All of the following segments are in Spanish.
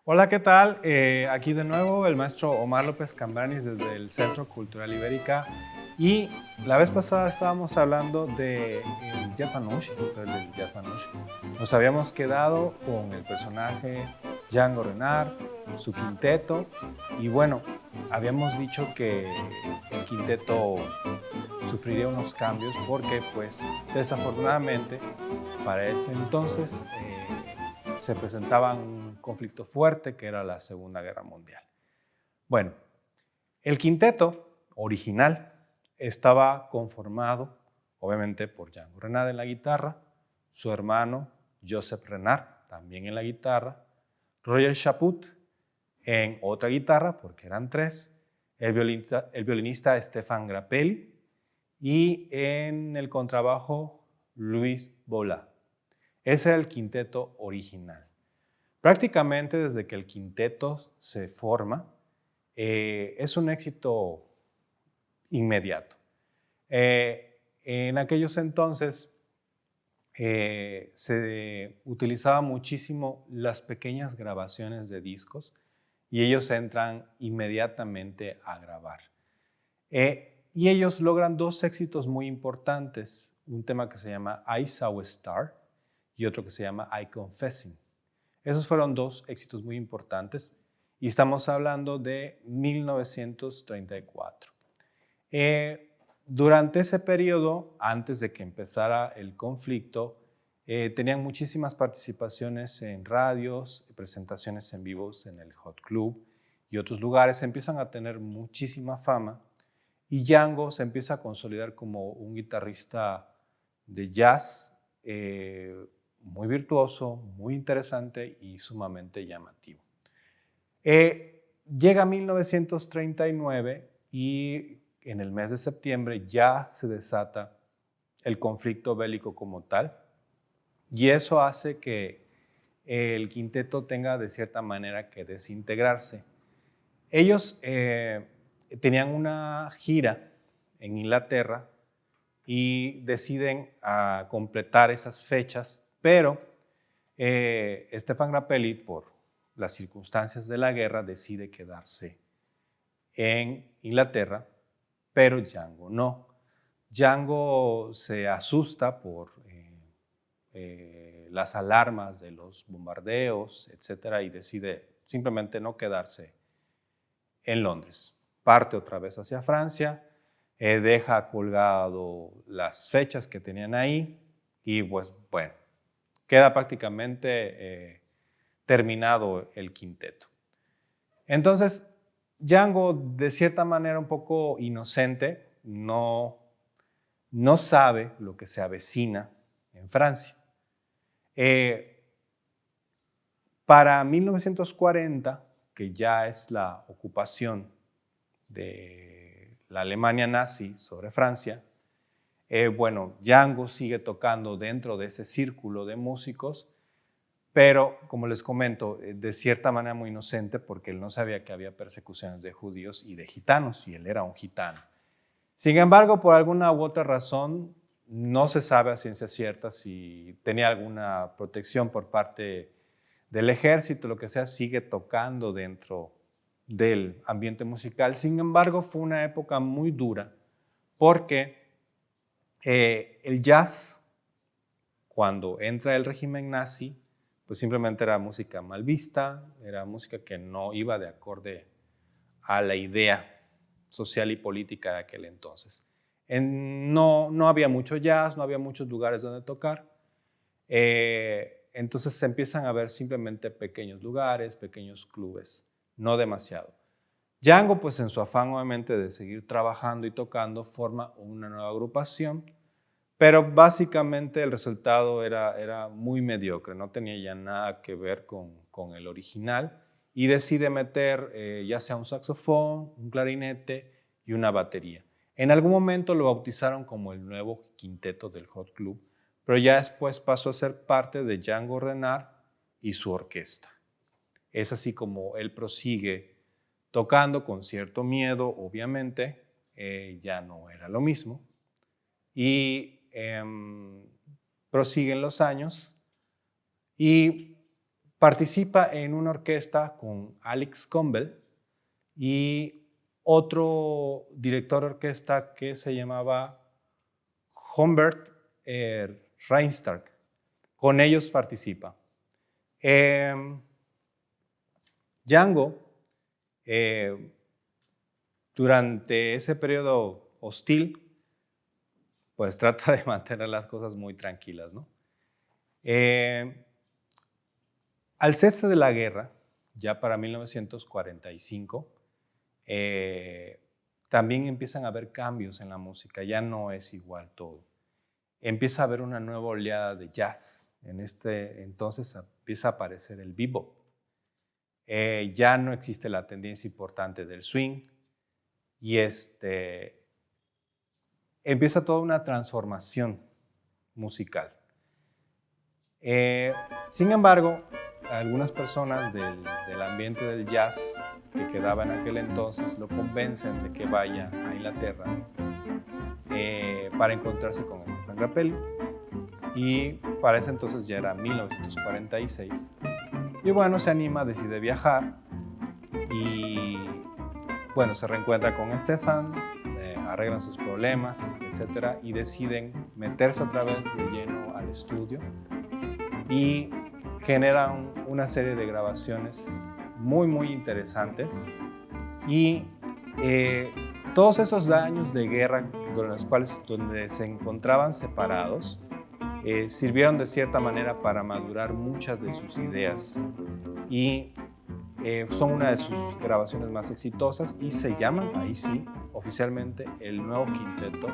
Hola, ¿qué tal? Aquí de nuevo el maestro Omar López Cambranis desde el Centro Cultural Ibérica. Y la vez pasada estábamos hablando de el jazz manouche, la historia del jazz manouche. Nos habíamos quedado con el personaje Django Reinhardt, su quinteto, y bueno, habíamos dicho que el quinteto sufriría unos cambios porque, pues, desafortunadamente, para ese entonces se presentaba un conflicto fuerte que era la Segunda Guerra Mundial. Bueno, el quinteto original estaba conformado, obviamente, por Django Reinhardt en la guitarra, su hermano Joseph Reinhardt también en la guitarra, Roger Chaput en otra guitarra, porque eran tres, el violinista Stéphane Grappelli y en el contrabajo Luis Bola. Ese era el quinteto original. Prácticamente desde que el quinteto se forma, es un éxito inmediato. En aquellos entonces se utilizaba muchísimo las pequeñas grabaciones de discos y ellos entran inmediatamente a grabar. Y ellos logran dos éxitos muy importantes, un tema que se llama I Saw a Star y otro que se llama I Confessing. Esos fueron dos éxitos muy importantes y estamos hablando de 1934. Durante ese periodo, antes de que empezara el conflicto, tenían muchísimas participaciones en radios, presentaciones en vivos en el Hot Club y otros lugares. Empiezan a tener muchísima fama y Django se empieza a consolidar como un guitarrista de jazz muy virtuoso, muy interesante y sumamente llamativo. Llega 1939 y en el mes de septiembre ya se desata el conflicto bélico como tal y eso hace que el quinteto tenga de cierta manera que desintegrarse. Ellos tenían una gira en Inglaterra y deciden completar esas fechas, pero Stéphane Grappelli, por las circunstancias de la guerra, decide quedarse en Inglaterra, pero Django no. Django se asusta por las alarmas de los bombardeos, etcétera, y decide simplemente no quedarse en Londres. Parte otra vez hacia Francia, deja colgado las fechas que tenían ahí y pues bueno, queda prácticamente terminado el quinteto. Entonces, Django, de cierta manera un poco inocente, no sabe lo que se avecina en Francia. Para 1940, que ya es la ocupación de la Alemania nazi sobre Francia, bueno, Django sigue tocando dentro de ese círculo de músicos, pero como les comento, de cierta manera muy inocente porque él no sabía que había persecuciones de judíos y de gitanos, y él era un gitano. Sin embargo, por alguna u otra razón, no se sabe a ciencia cierta si tenía alguna protección por parte del ejército, lo que sea, sigue tocando dentro del ambiente musical. Sin embargo, fue una época muy dura porque el jazz, cuando entra el régimen nazi, pues simplemente era música mal vista, era música que no iba de acorde a la idea social y política de aquel entonces. No había mucho jazz, no había muchos lugares donde tocar, entonces se empiezan a ver simplemente pequeños lugares, pequeños clubes, no demasiado. Django, pues en su afán obviamente de seguir trabajando y tocando, forma una nueva agrupación, pero básicamente el resultado era muy mediocre, no tenía ya nada que ver con el original y decide meter ya sea un saxofón, un clarinete y una batería. En algún momento lo bautizaron como el nuevo quinteto del Hot Club, pero ya después pasó a ser parte de Django Reinhardt y su orquesta. Es así como él prosigue tocando con cierto miedo, obviamente, ya no era lo mismo. Y prosiguen los años y participa en una orquesta con Alex Campbell y otro director de orquesta que se llamaba Humbert Reinstark. Con ellos participa. Django, durante ese periodo hostil, pues trata de mantener las cosas muy tranquilas, ¿no? Al cese de la guerra, ya para 1945, también empiezan a haber cambios en la música, ya no es igual todo. Empieza a haber una nueva oleada de jazz. En este entonces empieza a aparecer el bebop. Ya no existe la tendencia importante del swing y empieza toda una transformación musical. Sin embargo, algunas personas del ambiente del jazz que quedaba en aquel entonces lo convencen de que vaya a Inglaterra para encontrarse con Stéphane Grappelli, y para ese entonces ya era 1946, y bueno, se anima, decide viajar y bueno, se reencuentra con Stéphane, arreglan sus problemas, etc., y deciden meterse otra vez de lleno al estudio y generan una serie de grabaciones muy interesantes. Y todos esos años de guerra donde se encontraban separados sirvieron de cierta manera para madurar muchas de sus ideas y son una de sus grabaciones más exitosas y se llaman, ahí sí, oficialmente el nuevo quinteto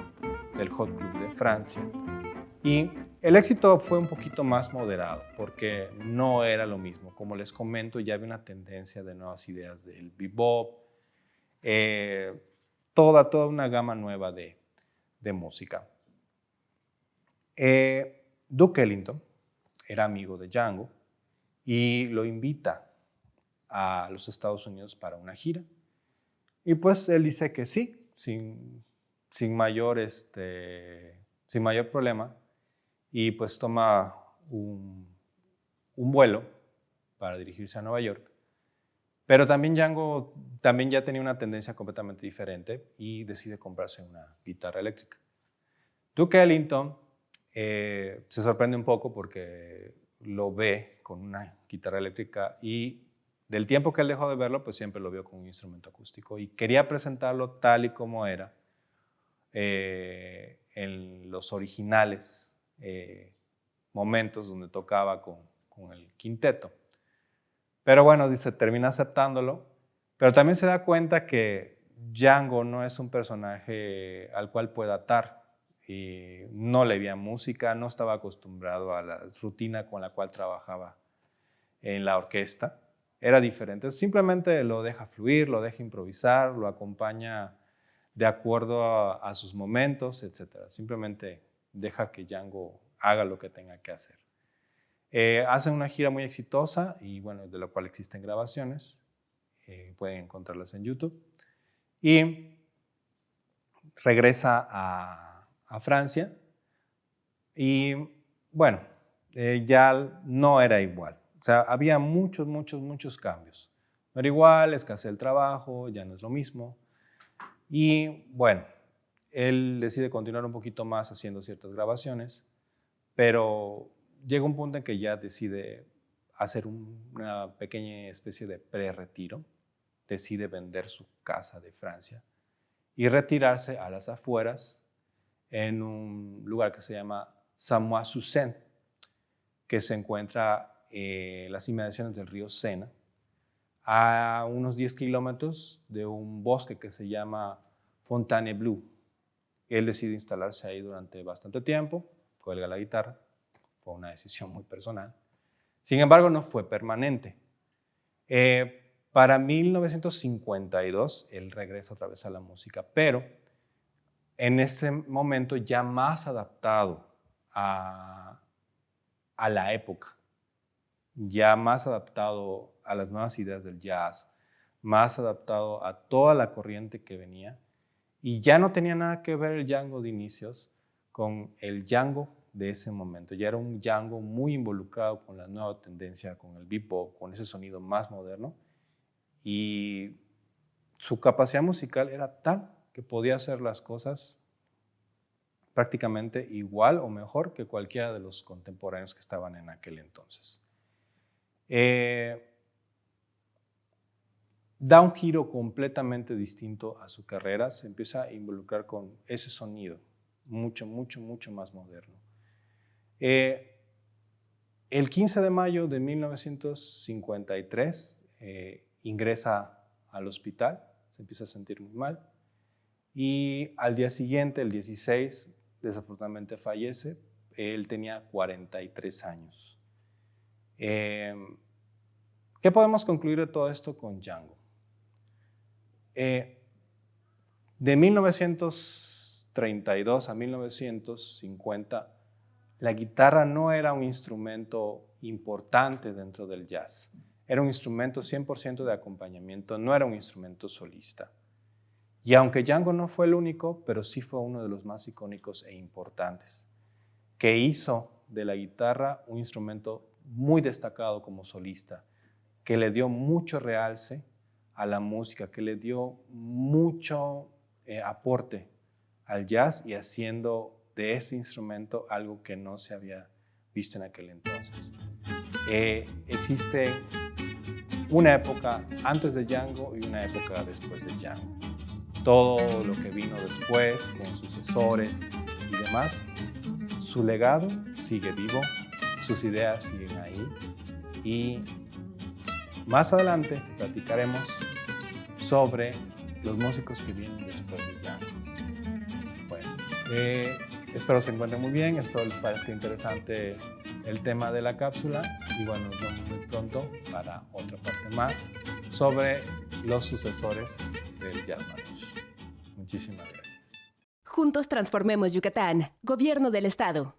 del Hot Club de Francia. Y el éxito fue un poquito más moderado porque no era lo mismo. Como les comento, ya había una tendencia de nuevas ideas del bebop, toda una gama nueva de música. Duke Ellington era amigo de Django y lo invita a los Estados Unidos para una gira. Y pues él dice que sí, sin mayor problema, y pues toma un vuelo para dirigirse a Nueva York. Pero también Django ya tenía una tendencia completamente diferente y decide comprarse una guitarra eléctrica. Duke Ellington se sorprende un poco porque lo ve con una guitarra eléctrica y del tiempo que él dejó de verlo, pues siempre lo vio con un instrumento acústico y quería presentarlo tal y como era en los originales momentos donde tocaba con el quinteto. Pero bueno, dice, termina aceptándolo, pero también se da cuenta que Django no es un personaje al cual pueda atar. Y no le veía música, no estaba acostumbrado a la rutina con la cual trabajaba en la orquesta. Era diferente, simplemente lo deja fluir, lo deja improvisar, lo acompaña de acuerdo a sus momentos, etc. Simplemente deja que Django haga lo que tenga que hacer. Hacen una gira muy exitosa y bueno, de la cual existen grabaciones, pueden encontrarlas en YouTube. Y regresa a Francia y bueno, ya no era igual. O sea, había muchos cambios. No era igual, escasea el trabajo, ya no es lo mismo. Y bueno, él decide continuar un poquito más haciendo ciertas grabaciones, pero llega un punto en que ya decide hacer una pequeña especie de pre-retiro. Decide vender su casa de Francia y retirarse a las afueras en un lugar que se llama Samois-sur-Seine, que se encuentra en las inmediaciones del río Sena, a unos 10 kilómetros de un bosque que se llama Fontainebleau. Él decide instalarse ahí durante bastante tiempo, cuelga la guitarra, fue una decisión muy personal. Sin embargo, no fue permanente. Para 1952, él regresa otra vez a la música, pero en este momento ya más adaptado a la época, ya más adaptado a las nuevas ideas del jazz, más adaptado a toda la corriente que venía, y ya no tenía nada que ver el Django de inicios con el Django de ese momento. Ya era un Django muy involucrado con la nueva tendencia, con el bebop, con ese sonido más moderno. Y su capacidad musical era tal que podía hacer las cosas prácticamente igual o mejor que cualquiera de los contemporáneos que estaban en aquel entonces. Da un giro completamente distinto a su carrera, se empieza a involucrar con ese sonido, mucho más moderno. El 15 de mayo de 1953 ingresa al hospital, se empieza a sentir muy mal y al día siguiente, el 16, desafortunadamente fallece. Él tenía 43 años. ¿Qué podemos concluir de todo esto con Django? De 1932 a 1950, la guitarra no era un instrumento importante dentro del jazz. Era un instrumento 100% de acompañamiento, no era un instrumento solista. Y aunque Django no fue el único, pero sí fue uno de los más icónicos e importantes, que hizo de la guitarra un instrumento muy destacado como solista, que le dio mucho realce a la música, que le dio mucho aporte al jazz y haciendo de ese instrumento algo que no se había visto en aquel entonces. Existe una época antes de Django y una época después de Django. Todo lo que vino después, con sucesores y demás, su legado sigue vivo, sus ideas siguen ahí y más adelante platicaremos sobre los músicos que vienen después de Django. Bueno, espero se encuentren muy bien, espero les parezca interesante el tema de la cápsula y bueno, nos vemos muy pronto para otra parte más sobre los sucesores del Jazz Manouche. Muchísimas gracias. Juntos transformemos Yucatán. Gobierno del Estado.